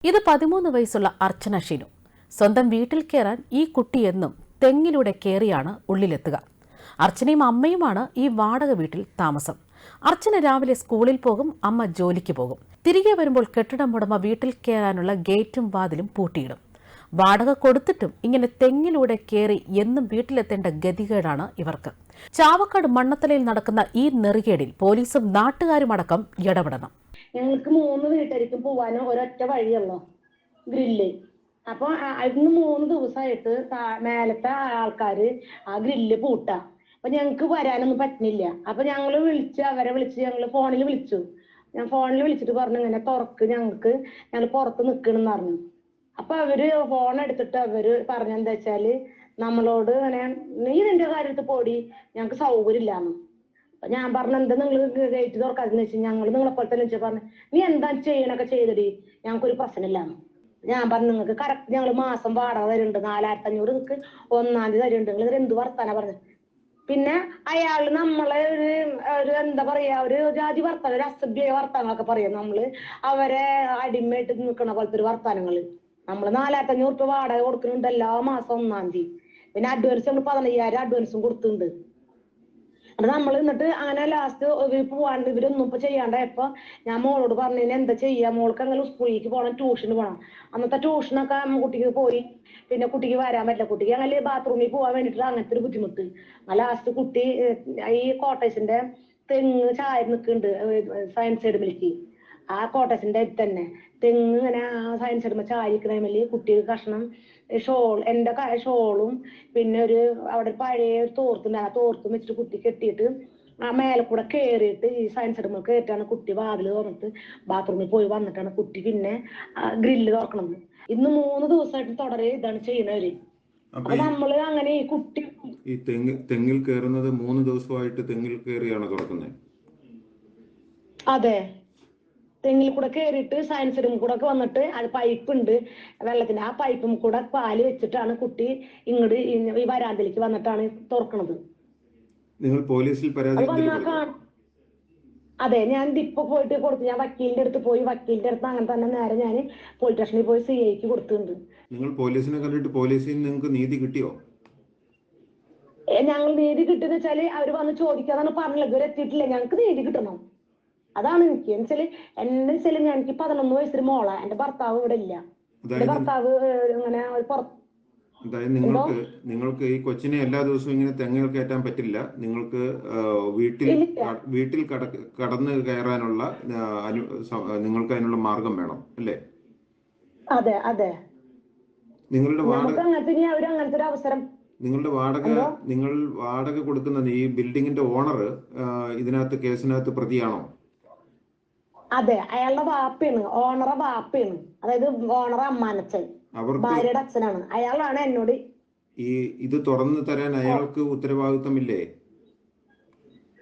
ഇത് 13 വയസ്സുള്ള അർച്ചന ഷിനു. സ്വന്തം വീട്ടിൽ കയറാൻ ഈ കുട്ടിയെന്നും തെങ്ങിലൂടെ കയറിയാണ് ഉള്ളിലെത്തുക. അർച്ചനയും അമ്മയുമാണ് ഈ വാടക വീട്ടിൽ താമസം. അർച്ചന രാവിലെ സ്കൂളിൽ പോകും, അമ്മ ജോലിക്ക് പോകും. തിരികെ വരുമ്പോൾ കെട്ടിടം ഉടമ വീട്ടിൽ കയറാനുള്ള ഗേറ്റും വാതിലും പൂട്ടിയിടും. വാടക കൊടുത്തിട്ടും ഇങ്ങനെ തെങ്ങിലൂടെ കയറി എന്നും വീട്ടിലെത്തേണ്ട ഗതികേടാണ് ഇവർക്ക്. ചാവക്കാട് മണ്ണത്തലയിൽ നടക്കുന്ന ഈ നെറികേടിൽ പോലീസും നാട്ടുകാരുമടക്കം ഇടപെടണം. ഞങ്ങൾക്ക് 3 വീട്ടിലേക്കും പോവാനും ഒരൊറ്റ വഴിയുള്ളൂ, ഗ്രില്ല്. അപ്പൊ അതിന് 3 ദിവസമായിട്ട് മേലത്തെ ആൾക്കാര് ആ ഗ്രില്ല് പൂട്ടാ. അപ്പൊ ഞങ്ങക്ക് വരാനൊന്നും പറ്റുന്നില്ല. അപ്പൊ അവരെ വിളിച്ച് ഞങ്ങള് ഫോണിൽ വിളിച്ചു. ഞാൻ ഫോണിൽ വിളിച്ചിട്ട് പറഞ്ഞു, ഇങ്ങനെ തുറക്ക്, ഞങ്ങൾ പുറത്ത് നിക്കണെന്ന് പറഞ്ഞു. അപ്പൊ അവര് ഫോൺ എടുത്തിട്ട് അവര് പറഞ്ഞെന്താ വെച്ചാല്, നമ്മളോട് ഇങ്ങനെ നീ നിന്റെ കാര്യത്തിൽ പോടി, ഞങ്ങക്ക് സൗകര്യം ഇല്ലാന്ന്. ഞാൻ പറഞ്ഞ എന്താ നിങ്ങൾ ഗേറ്റ് തുറക്കാതെന്ന് വെച്ചാൽ ഞങ്ങൾ നിങ്ങളെ പോലെ തന്നെ വെച്ചാൽ പറഞ്ഞു, നീ എന്താ ചെയ്യണൊക്കെ ചെയ്തടി, ഞങ്ങൾക്കൊരു പ്രശ്നമില്ലാന്ന്. ഞാൻ പറഞ്ഞു, നിങ്ങൾക്ക് കറക്റ്റ് ഞങ്ങൾ മാസം വാടക തരുന്നുണ്ട്, 4500 നിങ്ങൾക്ക് 1-ാം തീയതി തരുന്നുണ്ട്, നിങ്ങൾ എന്ത് വർത്താനാ പറഞ്ഞത്. പിന്നെ അയാള് നമ്മളെ ഒരു എന്താ പറയാ, ഒരു ജാതി വർത്താനം, ഒരു അസഭ്യ വർത്താനങ്ങളൊക്കെ പറയാം. നമ്മള് അവരെ അടിമയായിട്ട് നിൽക്കണ പോലത്തെ ഒരു വർത്താനങ്ങള്. നമ്മള് 4500 രൂപ വാടക കൊടുക്കുന്നുണ്ട് എല്ലാ മാസം 1-ാം തീയതി. പിന്നെ അഡ്വാൻസ് നമ്മൾ 15000 അഡ്വാൻസും കൊടുത്തിട്ടുണ്ട്. അത് നമ്മൾ എന്നിട്ട് അങ്ങനെ ലാസ്റ്റ് പോവാണ്ട് ഇവരൊന്നും ഇപ്പൊ ചെയ്യാണ്ടായപ്പോ ഞാൻ മോളോട് പറഞ്ഞു, എന്താ ചെയ്യാ, മോൾക്ക് അങ്ങനെ സ്കൂളിലേക്ക് പോകണം, ട്യൂഷന് പോകണം. അന്നത്തെ ട്യൂഷനൊക്കെ കുട്ടിക്ക് പോയി, പിന്നെ കുട്ടിക്ക് വരാൻ പറ്റില്ല. കുട്ടിക്ക് അങ്ങനെ ബാത്റൂമിൽ പോകാൻ വേണ്ടിട്ട് അങ്ങനത്തെ ഒരു ബുദ്ധിമുട്ട്. ലാസ്റ്റ് കുട്ടി ഈ കോട്ടേഴ്സിന്റെ തെങ്ങ് ചായ നിൽക്കുന്നുണ്ട്, സയൻസ് സൈഡ്. ആ കോട്ടേഴ്സിന്റെ അടുത്ത് തന്നെ തെങ്ങ് ഇങ്ങനെ സയൻസ് സൈഡ് ചായക്കണേമല് കുട്ടിക്ക് കഷ്ണം എന്റെ ഷോളും പിന്നെ അവിടെ പഴയ ഒരു തോർത്തുണ്ട്, ആ തോർത്തും വെച്ചിട്ട് കുട്ടി കെട്ടിയിട്ട് ആ മേലെ കൂടെ കയറിയിട്ട് ഈ സയൻസ് ഇടുമ്പോൾ കയറ്റാണ് കുട്ടി വാതില് തുറന്നിട്ട് ബാത്റൂമിൽ പോയി വന്നിട്ടാണ് കുട്ടി പിന്നെ ഗ്രില്ല് തുറക്കണത്. ഇന്ന് 3 ദിവസമായിട്ട് തുടരെ ഇതാണ് ചെയ്യുന്നവര്. അപ്പൊ നമ്മള് അങ്ങനെ ഈ കുട്ടി ഈ തെങ്ങിൽ കയറുന്നത് 3 ദിവസമായിട്ട് തെങ്ങിൽ കയറിയാണ് തുറക്കുന്നത്. അതെ, തെങ്ങിൽ കൂടെ കയറിയിട്ട് സയൻസ് റൂം കൂടെ ഒക്കെ വന്നിട്ട് അത് പൈപ്പ് ഉണ്ട് വെള്ളത്തിന്, ആ പൈപ്പും കൂടെ പാല് വെച്ചിട്ടാണ് കുട്ടി ഇങ്ങോട്ട് ഈ വരാന്തയിലേക്ക് വന്നിട്ടാണ് തുറക്കണത്. നിങ്ങൾ പോലീസിൽ പരാതി കൊടുത്തോ? അതെ, ഞാൻ ഇപ്പൊ പോയിട്ട് കൊടുത്തു. ഞാൻ വക്കീലിന്റെ അടുത്ത് പോയി, വക്കീലിന്റെ അടുത്ത് അങ്ങനെ തന്നെ നേരെ ഞാൻ പോലീസ് സ്റ്റേഷനിൽ പോയി CIക്ക് കൊടുത്തിട്ടുണ്ട്. നിങ്ങൾ പോലീസിനെ കണ്ടിട്ട് പോലീസിൽ നിന്ന് നിങ്ങൾക്ക് നീതി കിട്ടിയോ? ഞങ്ങൾ നീതി കിട്ടുന്ന വെച്ചാല് അവര് വന്ന് ചോദിക്കാതാണ് പറഞ്ഞത്, ഇവരെ എത്തിയിട്ടില്ല. ഞങ്ങൾക്ക് നീതി കിട്ടണം, അതാണ് എനിക്ക് എന്നുവെച്ചാല്. എന്നെ വെച്ചാല് എനിക്ക് 11 വയസ്സൊരു മോളാ, എന്റെ ഭർത്താവ് ഇവിടെ ഇല്ല. എന്റെ ഭർത്താവ് ഇങ്ങനെ അതായത് നിങ്ങൾക്ക് ഈ കൊച്ചിനെ എല്ലാ ദിവസവും ഇങ്ങനെ തെങ്ങിൽ കയറ്റാൻ പറ്റില്ല. നിങ്ങൾക്ക് വീട്ടിൽ കടന്നു കയറാനുള്ള നിങ്ങൾക്ക് അതിനുള്ള മാർഗം വേണം, അല്ലേ? അതെ അതെ. നിങ്ങളുടെ അങ്ങനത്തെ ഒരു അവസരം. നിങ്ങൾ വാടക കൊടുക്കുന്നത് ഈ ബിൽഡിങ്ങിന്റെ ഓണർ ഇതിനകത്ത് കേസിനകത്ത് പ്രതിയാണോ? അതെ, അയാളുടെ വാപ്പയാണ്, ഓണറെ വാപ്പയാണ്. അതായത് ഓണർ അമ്മാനച്ചൻ, ഭാര്യയുടെ അച്ഛനാണ്. അയാളാണ് എന്നോട് ഇത് തുറന്നു തരാൻ അയാൾക്ക് ഉത്തരവാദിത്തമില്ലേ?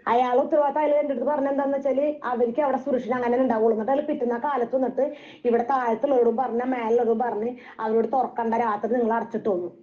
അയാൾ ഉത്തരവാദിത്തം അയാൾ എന്റെ അടുത്ത് പറഞ്ഞെന്താന്ന് വെച്ചാല്, അവർക്ക് അവിടെ സുരക്ഷിത അങ്ങനെ ഉണ്ടാവുള്ളൂ. എന്നിട്ട് അയാൾ പിറ്റുന്ന കാലത്ത് നിന്നിട്ട് ഇവിടെ താഴത്തുള്ളവരോടും പറഞ്ഞ മേലുള്ളവരോടും പറഞ്ഞ് അവരോട് തുറക്കണ്ട, രാത്രി നിങ്ങൾ അടച്ചിട്ട് തോന്നും.